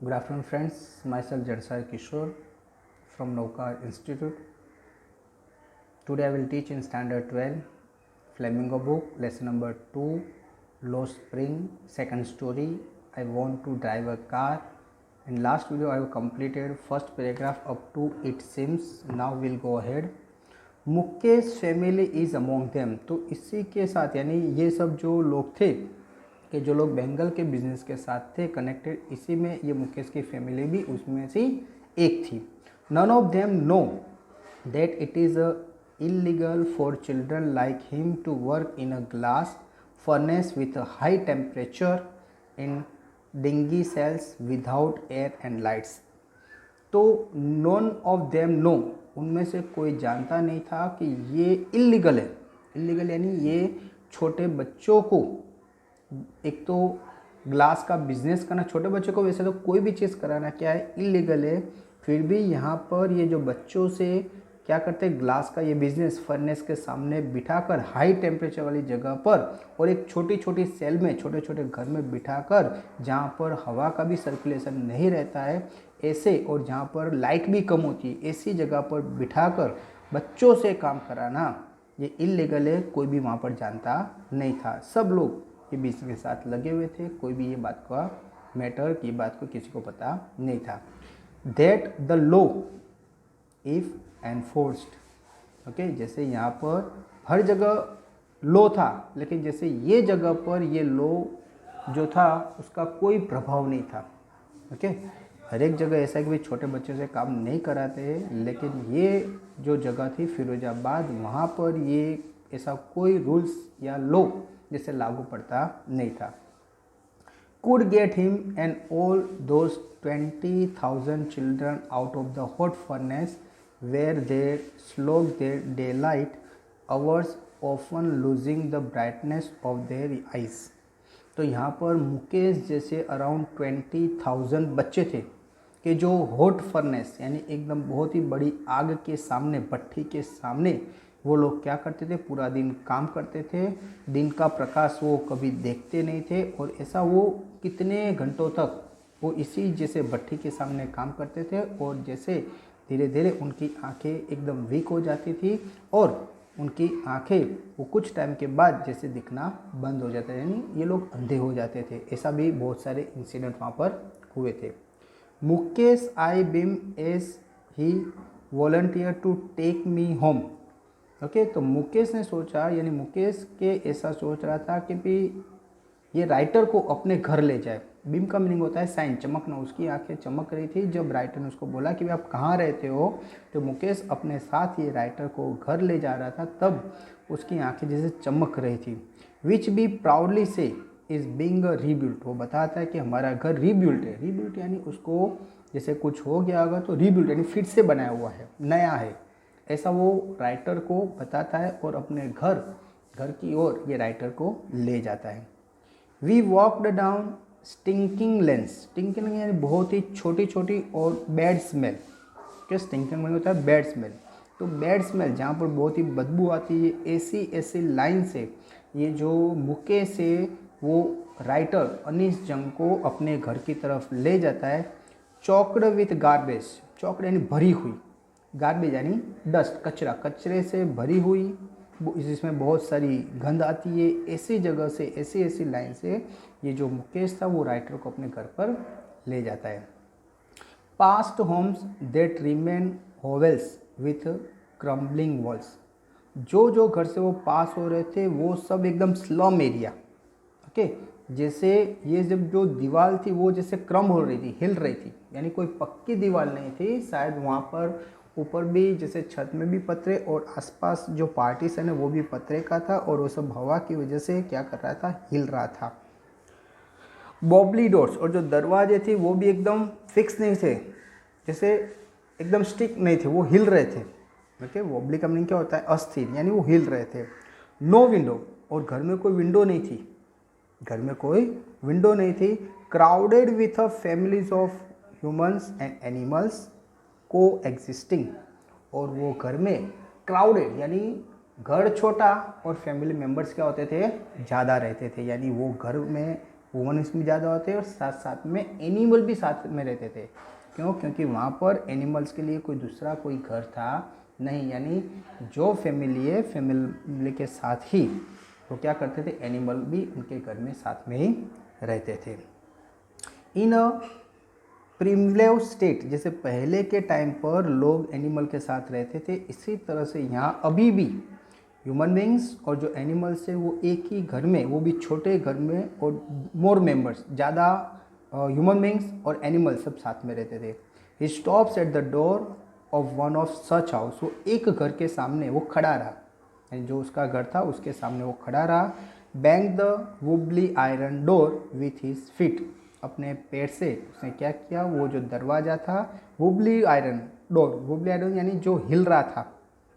Good afternoon, friends. Myself Jadsai Kishore from Naukar Institute. Today I will teach in Standard 12, Flamingo book, lesson number 2, Lost Spring, second story. I want to drive a car. In last video I have completed first paragraph up to it seems. Now we'll go ahead. Mukesh family is among them. तो इसी के साथ यानी ये सब जो लोग थे कि जो लोग बेंगल के बिजनेस के साथ थे कनेक्टेड, इसी में ये मुकेश की फैमिली भी उसमें से एक थी। None of them know that it is illegal for children like him to work in a glass furnace with a high temperature in dingy cells without air and lights. तो नॉन ऑफ देम नो, उनमें से कोई जानता नहीं था कि ये illegal है। इलीगल यानी ये छोटे बच्चों को, एक तो ग्लास का बिजनेस करना, छोटे बच्चों को वैसे तो कोई भी चीज़ कराना क्या है, इलीगल है। फिर भी यहाँ पर ये जो बच्चों से क्या करते हैं, ग्लास का ये बिजनेस फर्नेस के सामने बिठाकर हाई टेम्परेचर वाली जगह पर और एक छोटी छोटी सेल में, छोटे छोटे घर में बिठाकर, जहाँ पर हवा का भी सर्कुलेशन नहीं रहता है ऐसे, और जहाँ पर लाइट भी कम होती है ऐसी जगह पर बिठाकर बच्चों से काम कराना ये इलीगल है। कोई भी वहाँ पर जानता नहीं था। सब लोग ये बिजनेस के साथ लगे हुए थे। कोई भी ये बात का मैटर की बात को किसी को पता नहीं था। That the law if enforced, okay, जैसे यहाँ पर हर जगह लॉ था, लेकिन जैसे ये जगह पर ये लॉ जो था उसका कोई प्रभाव नहीं था। ओके, हर एक जगह ऐसा है कि भाई छोटे बच्चों से काम नहीं कराते हैं, लेकिन ये जो जगह थी फिरोजाबाद, वहाँ पर ये ऐसा कोई रूल्स या लॉ जैसे लागू पड़ता नहीं था। Could get him and all those 20,000 children out of the hot furnace where they slog their daylight hours, often losing the brightness of their eyes। तो यहाँ पर मुकेश जैसे अराउंड 20,000 बच्चे थे कि जो हॉट फर्नेस यानी एकदम बहुत ही बड़ी आग के सामने, भट्ठी के सामने वो लोग क्या करते थे, पूरा दिन काम करते थे। दिन का प्रकाश वो कभी देखते नहीं थे, और ऐसा वो कितने घंटों तक वो इसी जैसे भट्ठी के सामने काम करते थे, और जैसे धीरे धीरे उनकी आंखें एकदम वीक हो जाती थी और उनकी आंखें वो कुछ टाइम के बाद जैसे दिखना बंद हो जाता है, यानी ये लोग अंधे हो जाते थे। ऐसा भी बहुत सारे इंसिडेंट वहाँ पर हुए थे। Mukesh I beam as he volunteer to take me home. Okay, तो मुकेश ने सोचा, यानी मुकेश के ऐसा सोच रहा था कि भी ये राइटर को अपने घर ले जाए। बीम का मीनिंग होता है साइन, चमकना। उसकी आंखें चमक रही थी जब राइटर ने उसको बोला कि आप कहाँ रहते हो, तो मुकेश अपने साथ ये राइटर को घर ले जा रहा था, तब उसकी आंखें जैसे चमक रही थी। Which be proudly says is being rebuilt, वो बताता है कि हमारा घर रीबिल्ट है। रीबिल्ट यानी उसको जैसे कुछ हो गया होगा तो रीबिल्ट यानी फिर से बनाया हुआ है, नया है, ऐसा वो राइटर को बताता है और अपने घर की ओर ये राइटर को ले जाता है। We walked down stinking lanes. Stinking यानी बहुत ही छोटी छोटी और बैड स्मेल। क्या स्टिंकिंग में होता है? Bad smell. तो बैड स्मेल जहाँ पर बहुत ही बदबू आती है, ऐसी लाइन से ये जो मुकेश है वो राइटर अनीश जंग को अपने घर की तरफ ले जाता है। चॉकड विथ गार्बेज, चॉकड यानी भरी हुई, गार्बेज यानी डस्ट, कचरा, कचरे से भरी हुई, जिसमें बहुत सारी गंध आती है, ऐसी जगह से, ऐसी लाइन से ये जो मुकेश था वो राइटर को अपने घर पर ले जाता है। Past homes that remain hovels with crumbling walls, जो घर से वो पास हो रहे थे वो सब एकदम स्लम एरिया। ओके, जैसे ये जब जो दीवार थी वो जैसे क्रम हो रही थी, हिल रही थी, यानी कोई पक्की दीवार नहीं थी। शायद वहाँ पर ऊपर भी जैसे छत में भी पतरे और आसपास जो पार्टीशन है वो भी पतरे का था, और वो सब हवा की वजह से क्या कर रहा था, हिल रहा था। बॉबली डोर्स, और जो दरवाजे थे वो भी एकदम फिक्स नहीं थे, जैसे एकदम स्टिक नहीं थे, वो हिल रहे थे। ओके, वॉबली का मीनिंग क्या होता है? अस्थिर, यानी वो हिल रहे थे। नो विंडो, और घर में कोई विंडो नहीं थी, घर में कोई विंडो नहीं थी। Crowded with a families of humans and animals को एग्जिस्टिंग, और वो घर में क्राउडेड यानी घर छोटा और फैमिली मेम्बर्स क्या होते थे, ज़्यादा रहते थे, यानी वो घर में वुमेन्स भी ज़्यादा होते और साथ साथ में एनिमल भी साथ में रहते थे। क्यों? क्योंकि वहाँ पर एनिमल्स के लिए कोई दूसरा कोई घर था नहीं, यानी जो फैमिली है फैमिली के साथ ही वो क्या करते थे, एनिमल भी उनके घर में साथ में ही रहते थे। इन अ प्रिमिटिव स्टेट, जैसे पहले के टाइम पर लोग एनिमल के साथ रहते थे, इसी तरह से यहाँ अभी भी ह्यूमन बींग्स और जो एनिमल्स है वो एक ही घर में, वो भी छोटे घर में और मोर मेंबर्स, ज़्यादा ह्यूमन बींग्स और एनिमल्स सब साथ में रहते थे। He stops at the door of one of such house, वो एक घर के सामने वो खड़ा रहा, यानी जो उसका घर था उसके सामने वो खड़ा रहा। Bang the wobbly iron door with his feet, अपने पैर से उसने क्या किया, वो जो दरवाज़ा था वुबली आयरन डोर, वुबली आयरन यानी जो हिल रहा था,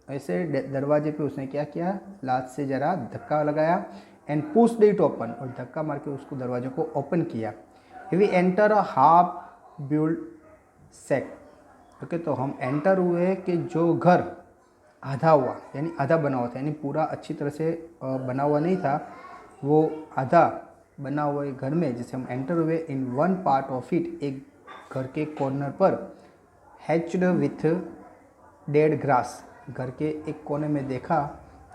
ऐसे दरवाजे पे उसने क्या किया, लात से ज़रा धक्का लगाया। एंड पुश्ड इट ओपन, और धक्का मार के उसको दरवाजे को ओपन किया। We enter a half built set, okay, तो हम एंटर हुए कि जो घर आधा हुआ, यानी आधा बना हुआ था, यानी पूरा अच्छी तरह से बना हुआ नहीं था, वो आधा बना हुआ घर में जैसे हम एंटर हुए। In one part of it, एक घर के कॉर्नर पर, हैच्ड विथ डेड ग्रास, घर के एक कोने में देखा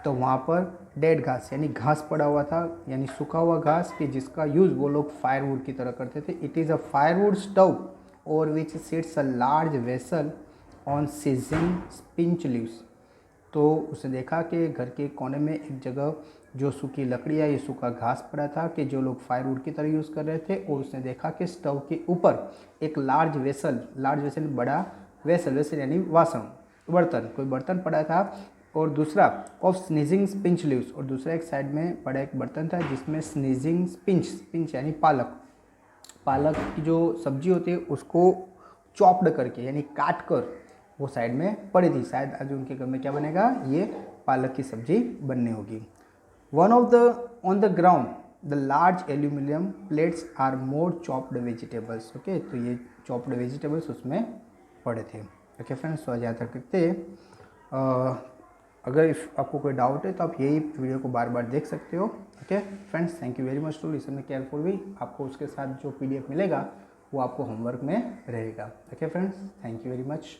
तो वहाँ पर डेड घास यानी घास पड़ा हुआ था, यानी सूखा हुआ घास, कि जिसका यूज़ वो लोग फायरवुड की तरह करते थे। It is a firewood stove over which sits a large vessel on seething spinach leaves, तो उसने देखा कि घर के कोने में एक जगह जो सूखी लकड़ी या ये सूखा घास पड़ा था कि जो लोग फायरवुड की तरह यूज़ कर रहे थे, और उसने देखा कि स्टव के ऊपर एक लार्ज वेसल बड़ा वेसल यानी वासन, बर्तन, कोई बर्तन पड़ा था, और दूसरा ऑफ स्नीजिंग स्पिंच लीव्स, और दूसरा एक साइड में बड़ा एक बर्तन था जिसमें स्नीजिंग स्पिंच यानी पालक की जो सब्जी होती है उसको चॉप्ड करके यानी काट कर वो साइड में पड़ी थी। शायद आज उनके घर में क्या बनेगा, ये पालक की सब्जी बननी होगी। On the ground the large aluminium plates are more chopped vegetables, okay, तो ये चॉप्ड वेजिटेबल्स उसमें पड़े थे। ओके फ्रेंड्स, तो आज यहाँ तक करते हैं। अगर आपको कोई डाउट है तो आप यही वीडियो को बार बार देख सकते हो। Okay friends, thank you very much to listen carefully. आपको उसके साथ जो PDF मिलेगा वो आपको होमवर्क में रहेगा। Okay friends, thank you very much.